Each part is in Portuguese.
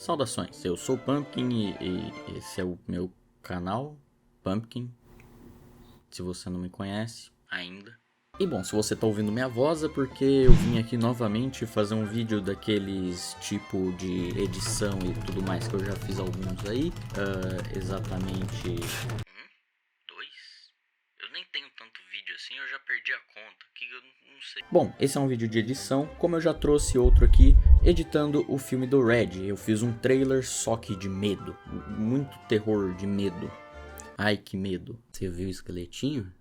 Saudações, eu sou o Pumpkin e esse é o meu canal, Pumpkin, se você não me conhece ainda. E bom, se você tá ouvindo minha voz é porque eu vim aqui novamente fazer um vídeo daqueles tipo de edição e tudo mais que eu já fiz alguns aí. Exatamente... dois? Eu nem tenho tanto vídeo assim, eu já perdi a conta, que eu não sei. Bom, esse é um vídeo de edição, como eu já trouxe outro aqui, editando o filme do Red. Eu fiz um trailer só que de medo, muito terror de medo. Ai, que medo. Você viu o esqueletinho?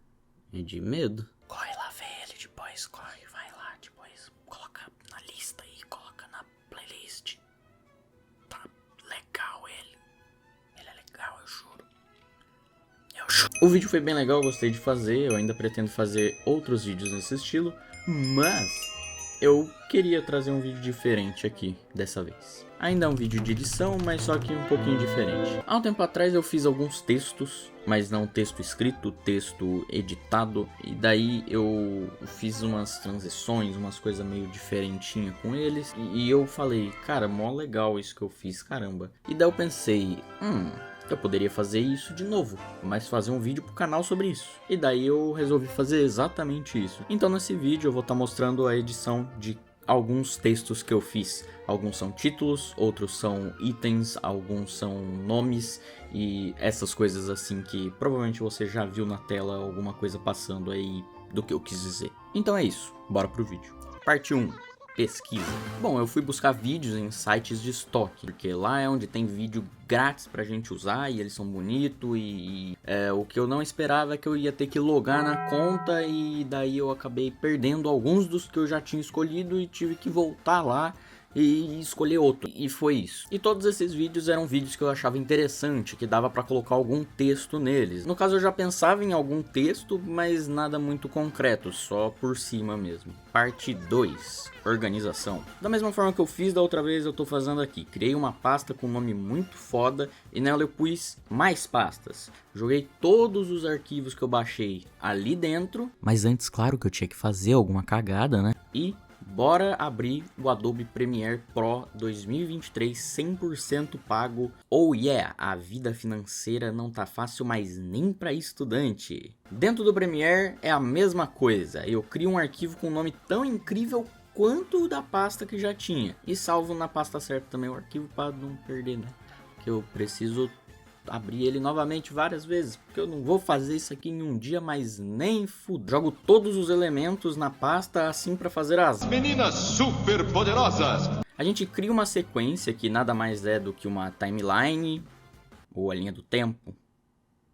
É de medo? Corre lá, vê ele depois, corre, vai lá depois. Coloca na lista aí, coloca na playlist. Tá legal ele. Ele é legal, eu juro. O vídeo foi bem legal, eu gostei de fazer. Eu ainda pretendo fazer outros vídeos nesse estilo, mas eu queria trazer um vídeo diferente aqui, dessa vez. Ainda é um vídeo de edição, mas só que um pouquinho diferente. Há um tempo atrás eu fiz alguns textos, mas não texto escrito, texto editado. E daí eu fiz umas transições, umas coisas meio diferentinhas com eles. E eu falei, cara, mó legal isso que eu fiz, caramba. E daí eu pensei, eu poderia fazer isso de novo, mas fazer um vídeo pro canal sobre isso. E daí eu resolvi fazer exatamente isso. Então nesse vídeo eu vou estar mostrando a edição de alguns textos que eu fiz. Alguns são títulos, outros são itens, alguns são nomes e essas coisas assim que provavelmente você já viu na tela alguma coisa passando aí do que eu quis dizer. Então é isso, bora pro vídeo. Parte 1. Pesquisa. Bom, eu fui buscar vídeos em sites de estoque, porque lá é onde tem vídeo grátis pra gente usar e eles são bonitos o que eu não esperava é que eu ia ter que logar na conta e daí eu acabei perdendo alguns dos que eu já tinha escolhido e tive que voltar lá e escolher outro, e foi isso. E todos esses vídeos eram vídeos que eu achava interessante, que dava pra colocar algum texto neles. No caso eu já pensava em algum texto, mas nada muito concreto, só por cima mesmo. Parte 2. Organização. Da mesma forma que eu fiz da outra vez, eu tô fazendo aqui. Criei uma pasta com um nome muito foda e nela eu pus mais pastas. Joguei todos os arquivos que eu baixei ali dentro, mas antes, claro que eu tinha que fazer alguma cagada, né? E bora abrir o Adobe Premiere Pro 2023 100% pago. Oh yeah, a vida financeira não tá fácil mais nem para estudante. Dentro do Premiere é a mesma coisa. Eu crio um arquivo com um nome tão incrível quanto o da pasta que já tinha. E salvo na pasta certa também o arquivo para não perder, né? Que eu preciso abrir ele novamente várias vezes, porque eu não vou fazer isso aqui em um dia, mas nem fudo. Jogo todos os elementos na pasta assim para fazer as meninas super poderosas. A gente cria uma sequência que nada mais é do que uma timeline ou a linha do tempo,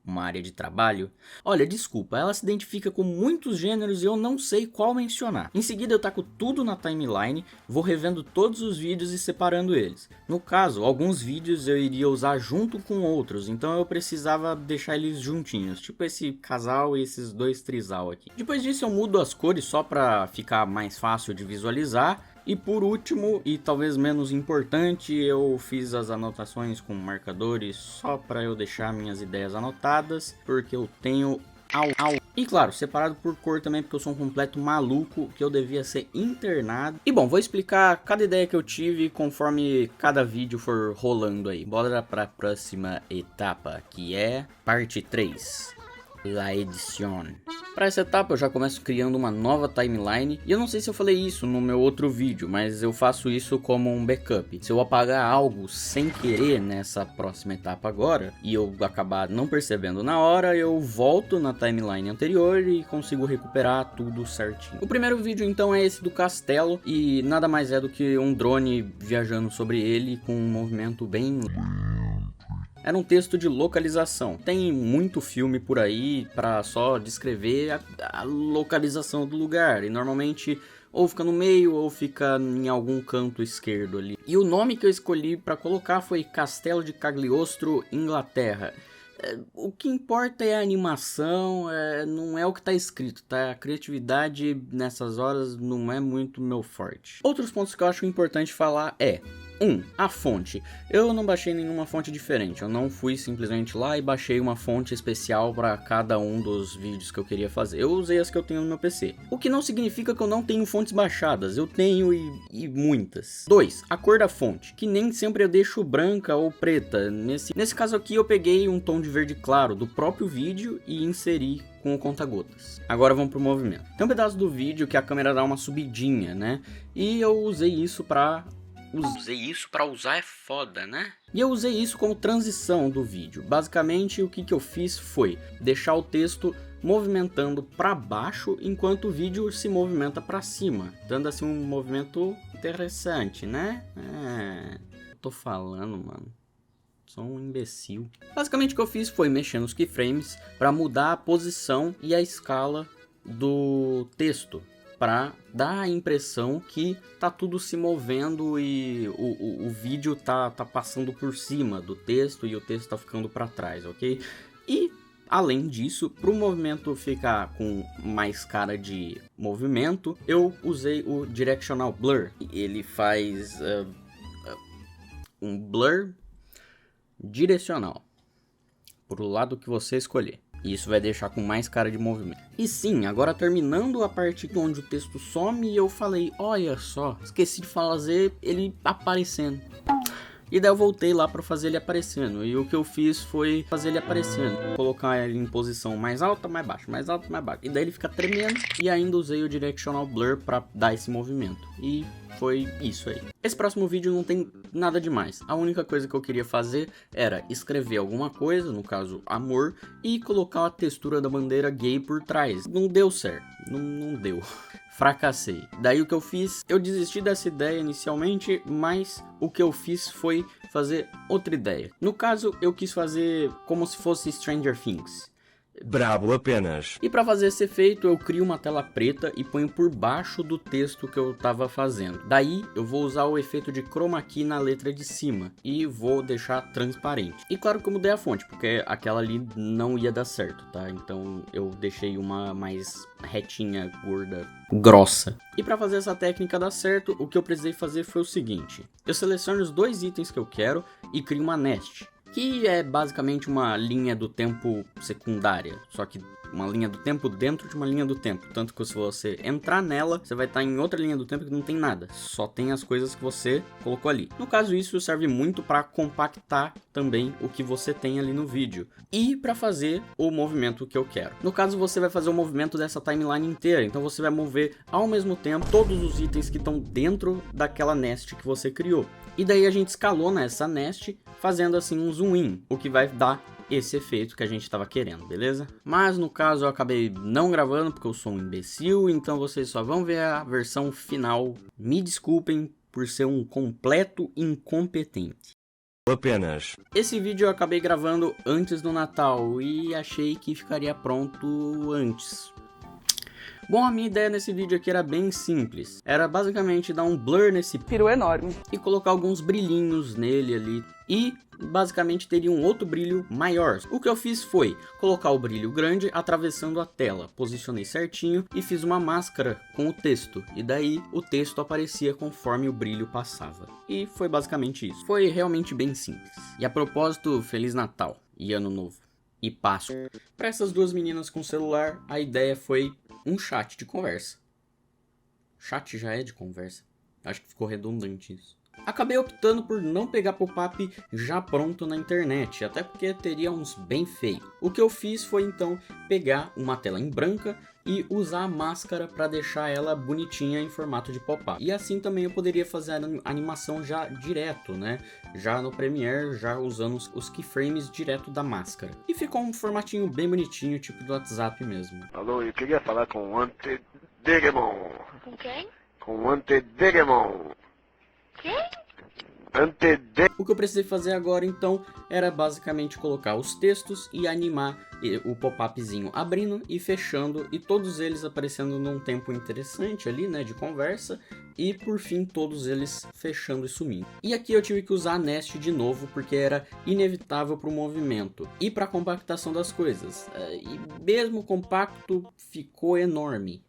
uma área de trabalho. Olha, desculpa, ela se identifica com muitos gêneros e eu não sei qual mencionar. Em seguida eu taco tudo na timeline, vou revendo todos os vídeos e separando eles. No caso, alguns vídeos eu iria usar junto com outros, então eu precisava deixar eles juntinhos, tipo esse casal e esses dois trisal aqui. Depois disso eu mudo as cores só para ficar mais fácil de visualizar. E por último, e talvez menos importante, eu fiz as anotações com marcadores só para eu deixar minhas ideias anotadas, porque eu tenho E claro, separado por cor também, porque eu sou um completo maluco, que eu devia ser internado. E bom, vou explicar cada ideia que eu tive conforme cada vídeo for rolando aí. Bora para a próxima etapa, que é parte 3. La edición. Para essa etapa eu já começo criando uma nova timeline, e eu não sei se eu falei isso no meu outro vídeo, mas eu faço isso como um backup. Se eu apagar algo sem querer nessa próxima etapa agora, e eu acabar não percebendo na hora, eu volto na timeline anterior e consigo recuperar tudo certinho. O primeiro vídeo então é esse do castelo, e nada mais é do que um drone viajando sobre ele com um movimento bem... Era um texto de localização. Tem muito filme por aí para só descrever a localização do lugar. E normalmente ou fica no meio ou fica em algum canto esquerdo ali. E o nome que eu escolhi para colocar foi Castelo de Cagliostro, Inglaterra. O que importa é a animação, não é o que está escrito, tá? A criatividade nessas horas não é muito meu forte. Outros pontos que eu acho importante falar A fonte. Eu não baixei nenhuma fonte diferente, eu não fui simplesmente lá e baixei uma fonte especial para cada um dos vídeos que eu queria fazer. Eu usei as que eu tenho no meu PC. O que não significa que eu não tenho fontes baixadas, eu tenho e muitas. 2. A cor da fonte, que nem sempre eu deixo branca ou preta. Nesse caso aqui eu peguei um tom de verde claro do próprio vídeo e inseri com o conta-gotas. Agora vamos pro movimento. Tem um pedaço do vídeo que a câmera dá uma subidinha, né? E eu usei isso pra... usar é foda, né? E eu usei isso como transição do vídeo. Basicamente, o que eu fiz foi deixar o texto movimentando para baixo enquanto o vídeo se movimenta para cima, dando assim um movimento interessante, né? Tô falando, mano. Sou um imbecil. Basicamente o que eu fiz foi mexer nos keyframes para mudar a posição e a escala do texto, para dar a impressão que tá tudo se movendo e o vídeo tá passando por cima do texto e o texto tá ficando para trás, ok? E além disso, para o movimento ficar com mais cara de movimento, eu usei o Directional Blur. Ele faz um blur direcional pro lado que você escolher. E isso vai deixar com mais cara de movimento. E sim, agora terminando a parte onde o texto some, eu falei, olha só, esqueci de fazer ele aparecendo. E daí eu voltei lá para fazer ele aparecendo. E o que eu fiz foi fazer ele aparecendo. Colocar ele em posição mais alta, mais baixa, mais alta, mais baixa. E daí ele fica tremendo. E ainda usei o Directional Blur para dar esse movimento. E foi isso aí. Esse próximo vídeo não tem nada demais. A única coisa que eu queria fazer era escrever alguma coisa, no caso amor, e colocar a textura da bandeira gay por trás. Não deu certo. Não deu. Fracassei. Daí o que eu fiz? Eu desisti dessa ideia inicialmente, mas o que eu fiz foi fazer outra ideia. No caso, eu quis fazer como se fosse Stranger Things. Brabo apenas. E para fazer esse efeito eu crio uma tela preta e ponho por baixo do texto que eu tava fazendo. Daí eu vou usar o efeito de chroma key na letra de cima e vou deixar transparente. E claro que eu mudei a fonte, porque aquela ali não ia dar certo, tá? Então eu deixei uma mais retinha, gorda, grossa. E para fazer essa técnica dar certo, o que eu precisei fazer foi o seguinte. Eu seleciono os dois itens que eu quero e crio uma nest, que é basicamente uma linha do tempo secundária, só que uma linha do tempo dentro de uma linha do tempo, tanto que se você entrar nela, você vai estar em outra linha do tempo que não tem nada, só tem as coisas que você colocou ali. No caso, isso serve muito para compactar também o que você tem ali no vídeo e para fazer o movimento que eu quero. No caso, você vai fazer o movimento dessa timeline inteira, então você vai mover ao mesmo tempo todos os itens que estão dentro daquela nest que você criou. E daí a gente escalona essa nest fazendo assim um zoom in, o que vai dar esse efeito que a gente estava querendo, beleza? Mas no caso eu acabei não gravando porque eu sou um imbecil, então vocês só vão ver a versão final. Me desculpem por ser um completo incompetente. Apenas. Esse vídeo eu acabei gravando antes do Natal e achei que ficaria pronto antes. Bom, a minha ideia nesse vídeo aqui era bem simples. Era basicamente dar um blur nesse peru enorme e colocar alguns brilhinhos nele ali. E basicamente teria um outro brilho maior. O que eu fiz foi colocar o brilho grande atravessando a tela. Posicionei certinho e fiz uma máscara com o texto. E daí o texto aparecia conforme o brilho passava. E foi basicamente isso. Foi realmente bem simples. E a propósito, Feliz Natal e Ano Novo. E Páscoa. Para essas duas meninas com celular, a ideia foi um chat de conversa. Chat já é de conversa. Acho que ficou redundante isso. Acabei optando por não pegar pop-up já pronto na internet, até porque teria uns bem feios. O que eu fiz foi então pegar uma tela em branca e usar a máscara para deixar ela bonitinha em formato de pop-up. E assim também eu poderia fazer a animação já direto, né? Já no Premiere, já usando os keyframes direto da máscara. E ficou um formatinho bem bonitinho, tipo do WhatsApp mesmo. Alô, eu queria falar com o Antedegemon. Com quem? Com o Antedegemon. Quem? O que eu precisei fazer agora então era basicamente colocar os textos e animar o pop-upzinho abrindo e fechando e todos eles aparecendo num tempo interessante ali, né, de conversa, e por fim todos eles fechando e sumindo. E aqui eu tive que usar a nest de novo porque era inevitável para o movimento e para a compactação das coisas, e mesmo compacto ficou enorme.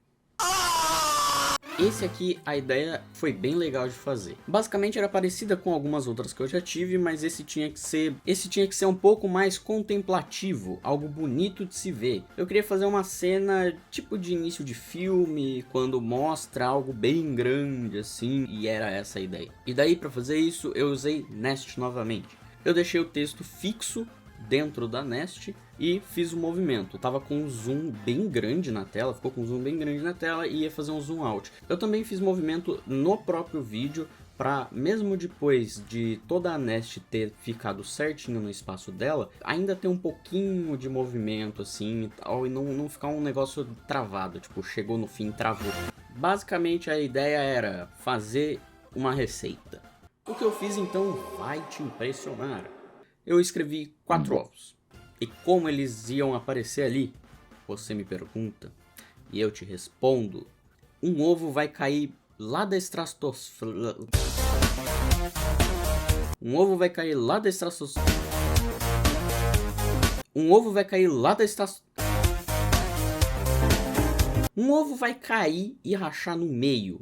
Esse aqui, a ideia foi bem legal de fazer. Basicamente era parecida com algumas outras que eu já tive, mas esse tinha que ser um pouco mais contemplativo, algo bonito de se ver. Eu queria fazer uma cena tipo de início de filme, quando mostra algo bem grande assim, e era essa a ideia. E daí para fazer isso eu usei Nest novamente. Eu deixei o texto fixo dentro da Nest e fiz o movimento. Tava com um zoom bem grande na tela, ficou com um zoom bem grande na tela e ia fazer um zoom out. Eu também fiz movimento no próprio vídeo para, mesmo depois de toda a Nest ter ficado certinho no espaço dela, ainda ter um pouquinho de movimento assim e tal, e não ficar um negócio travado, tipo, chegou no fim, travou. Basicamente a ideia era fazer uma receita. O que eu fiz então vai te impressionar. Eu escrevi 4 ovos. E como eles iam aparecer ali? Você me pergunta. E eu te respondo. Um ovo vai cair lá da estratosfera. Um ovo vai cair lá da estratosfera. Um ovo vai cair lá da estratosfera. Um ovo vai cair e rachar no meio.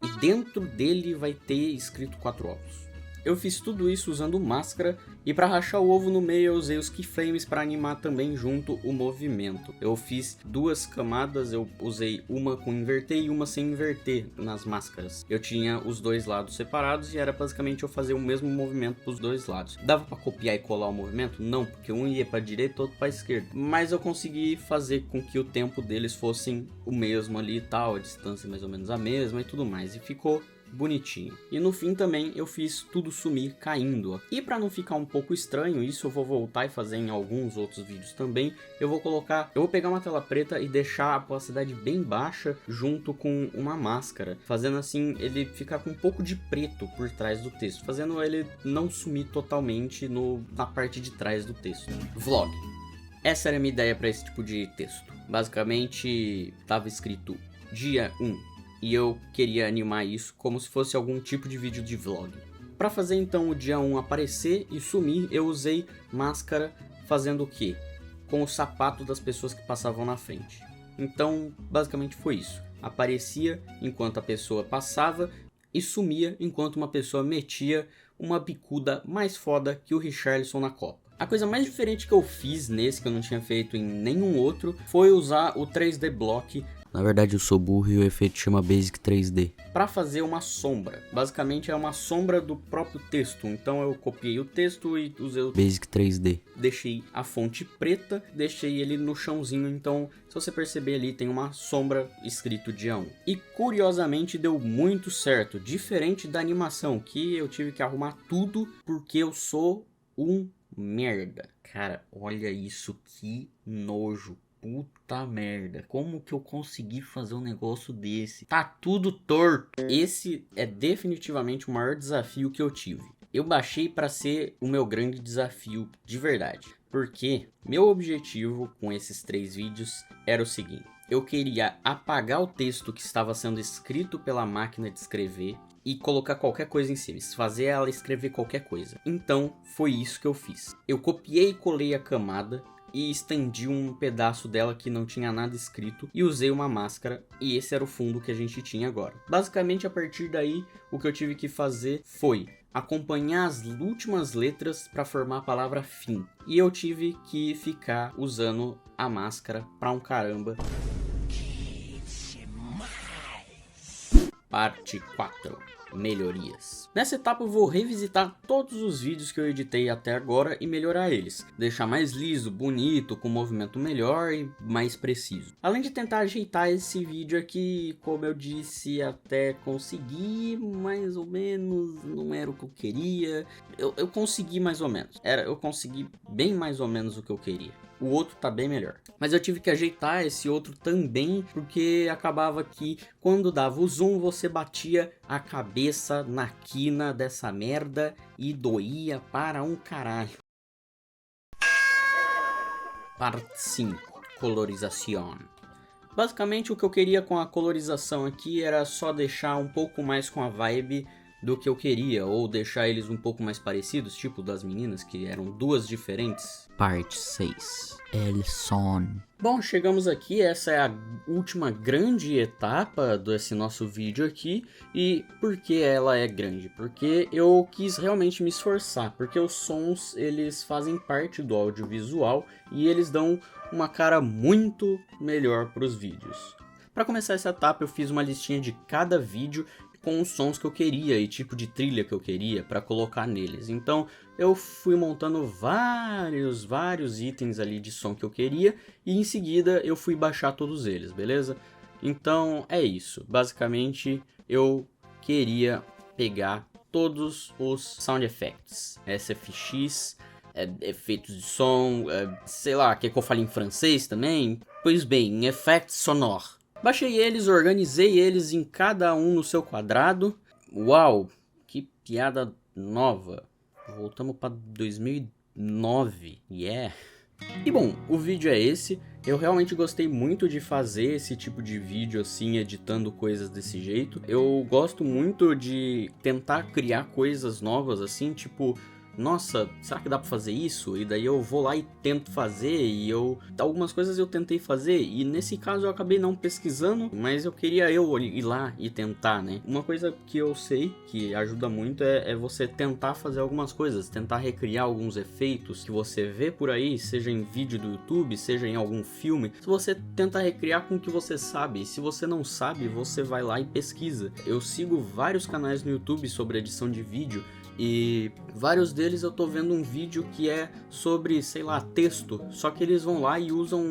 E dentro dele vai ter escrito 4 ovos. Eu fiz tudo isso usando máscara e para rachar o ovo no meio eu usei os keyframes para animar também junto o movimento. Eu fiz 2 camadas, eu usei uma com inverter e uma sem inverter nas máscaras. Eu tinha os 2 lados separados e era basicamente eu fazer o mesmo movimento para os 2 lados. Dava para copiar e colar o movimento? Não, porque um ia para direita e outro para esquerda. Mas eu consegui fazer com que o tempo deles fossem o mesmo ali e tal, a distância mais ou menos a mesma e tudo mais. E ficou bonitinho. E no fim também eu fiz tudo sumir caindo. E para não ficar um pouco estranho, isso eu vou voltar e fazer em alguns outros vídeos também, eu vou pegar uma tela preta e deixar a opacidade bem baixa junto com uma máscara, fazendo assim ele ficar com um pouco de preto por trás do texto, fazendo ele não sumir totalmente na parte de trás do texto. Vlog. Essa era a minha ideia para esse tipo de texto. Basicamente estava escrito dia 1. E eu queria animar isso como se fosse algum tipo de vídeo de vlog. Para fazer então o dia 1 aparecer e sumir, eu usei máscara fazendo o quê? Com o sapato das pessoas que passavam na frente. Então, basicamente foi isso. Aparecia enquanto a pessoa passava e sumia enquanto uma pessoa metia uma bicuda mais foda que o Richarlison na Copa. A coisa mais diferente que eu fiz nesse, que eu não tinha feito em nenhum outro, foi usar o 3D Block. Na verdade eu sou burro e o efeito chama Basic 3D. Para fazer uma sombra. Basicamente é uma sombra do próprio texto. Então eu copiei o texto e usei o Basic 3D. Deixei a fonte preta, deixei ele no chãozinho. Então se você perceber ali tem uma sombra escrito dia 1. E curiosamente deu muito certo. Diferente da animação que eu tive que arrumar tudo porque eu sou um merda. Cara, olha isso, que nojo. Puta merda, como que eu consegui fazer um negócio desse? Tá tudo torto. Esse é definitivamente o maior desafio que eu tive. Eu baixei para ser o meu grande desafio de verdade. Porque meu objetivo com esses 3 vídeos era o seguinte. Eu queria apagar o texto que estava sendo escrito pela máquina de escrever e colocar qualquer coisa em cima, fazer ela escrever qualquer coisa. Então foi isso que eu fiz. Eu copiei e colei a camada e estendi um pedaço dela que não tinha nada escrito e usei uma máscara e esse era o fundo que a gente tinha agora. Basicamente a partir daí o que eu tive que fazer foi acompanhar as últimas letras para formar a palavra fim. E eu tive que ficar usando a máscara pra um caramba. Parte 4. Melhorias. Nessa etapa eu vou revisitar todos os vídeos que eu editei até agora e melhorar eles. Deixar mais liso, bonito, com movimento melhor e mais preciso. Além de tentar ajeitar esse vídeo aqui, como eu disse, até consegui mais ou menos, não era o que eu queria. Eu consegui mais ou menos. Eu consegui bem mais ou menos o que eu queria. O outro tá bem melhor. Mas eu tive que ajeitar esse outro também, porque acabava que quando dava o zoom, você batia a cabeça na quina dessa merda e doía para um caralho. Parte 5. Colorização. Basicamente o que eu queria com a colorização aqui era só deixar um pouco mais com a vibe do que eu queria, ou deixar eles um pouco mais parecidos, tipo das meninas, que eram duas diferentes. Parte 6. El Son. Bom, chegamos aqui, essa é a última grande etapa desse nosso vídeo aqui. E por que ela é grande? Porque eu quis realmente me esforçar, porque os sons, eles fazem parte do audiovisual e eles dão uma cara muito melhor para os vídeos. Para começar essa etapa, eu fiz uma listinha de cada vídeo com os sons que eu queria e tipo de trilha que eu queria para colocar neles. Então eu fui montando vários itens ali de som que eu queria e em seguida eu fui baixar todos eles, beleza? Então é isso. Basicamente eu queria pegar todos os sound effects, SFX, efeitos de som, sei lá, quer que eu fale em francês também? Pois bem, effects sonores. Baixei eles, organizei eles em cada um no seu quadrado. Uau, que piada nova. Voltamos para 2009, yeah. E bom, o vídeo é esse. Eu realmente gostei muito de fazer esse tipo de vídeo assim, editando coisas desse jeito. Eu gosto muito de tentar criar coisas novas assim, tipo... Nossa, será que dá pra fazer isso? E daí eu vou lá e tento fazer e algumas coisas eu tentei fazer e nesse caso eu acabei não pesquisando, mas eu queria ir lá e tentar, né? Uma coisa que eu sei que ajuda muito é você tentar fazer algumas coisas, tentar recriar alguns efeitos que você vê por aí, seja em vídeo do YouTube, seja em algum filme. Se você tenta recriar com o que você sabe, e se você não sabe, você vai lá e pesquisa. Eu sigo vários canais no YouTube sobre edição de vídeo. E vários deles eu tô vendo um vídeo que é sobre, sei lá, texto. Só que eles vão lá e usam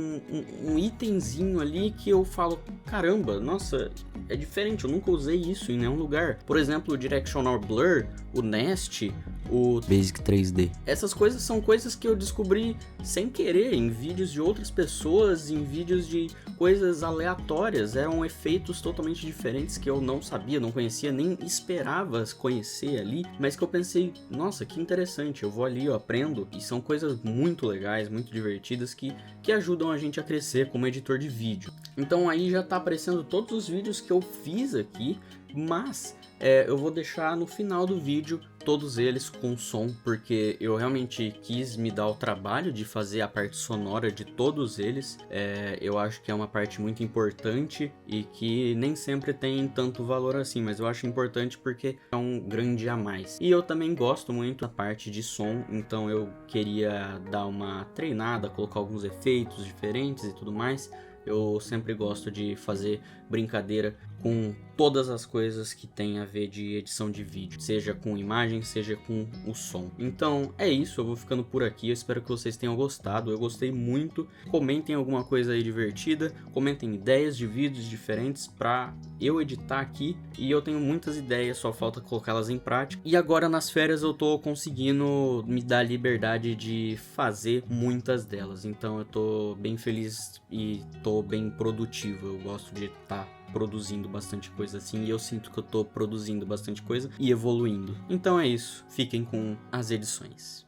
um itemzinho ali que eu falo, caramba, nossa, é diferente, eu nunca usei isso em nenhum lugar. Por exemplo, o Directional Blur, o Nest, o Basic 3D. Essas coisas são coisas que eu descobri sem querer em vídeos de outras pessoas, em vídeos de coisas aleatórias. Eram efeitos totalmente diferentes que eu não sabia, não conhecia, nem esperava conhecer ali, mas que eu pensei, nossa, que interessante, eu vou ali, eu aprendo, e são coisas muito legais, muito divertidas que ajudam a gente a crescer como editor de vídeo. Então aí já tá aparecendo todos os vídeos que eu fiz aqui, mas eu vou deixar no final do vídeo todos eles com som, porque eu realmente quis me dar o trabalho de fazer a parte sonora de todos eles. Eu acho que é uma parte muito importante e que nem sempre tem tanto valor assim, mas eu acho importante porque é um grande a mais. E eu também gosto muito da parte de som, então eu queria dar uma treinada, colocar alguns efeitos diferentes e tudo mais. Eu sempre gosto de fazer brincadeira com todas as coisas que tem a ver de edição de vídeo, seja com imagem, seja com o som. Então é isso, eu vou ficando por aqui, eu espero que vocês tenham gostado, eu gostei muito. Comentem alguma coisa aí divertida, comentem ideias de vídeos diferentes pra eu editar aqui, e eu tenho muitas ideias, só falta colocá-las em prática. E agora nas férias eu tô conseguindo me dar a liberdade de fazer muitas delas, então eu tô bem feliz e tô bem produtivo. Eu gosto de estar produzindo bastante coisa assim, e eu sinto que eu tô produzindo bastante coisa e evoluindo. Então é isso, fiquem com as edições.